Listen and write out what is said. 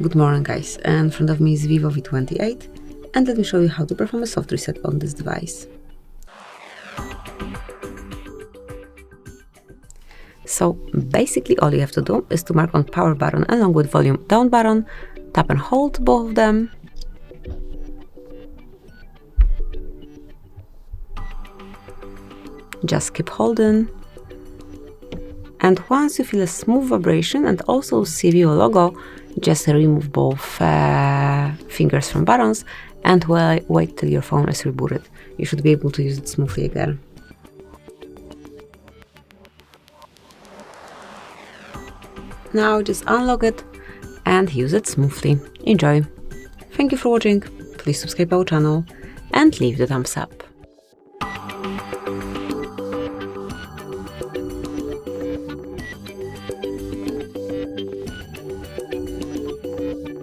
Good morning guys, in front of me is VIVO Y28 and let me show you how to perform a soft reset on this device. So basically all you have to do is to mark on power button along with volume down button, tap and hold both of them. Just keep holding. And once you feel a smooth vibration and also see VIVO logo, just remove both fingers from buttons and wait till your phone is rebooted. You should be able to use it smoothly again. Now just unlock it and use it smoothly. Enjoy! Thank you for watching, please subscribe our channel and leave the thumbs up.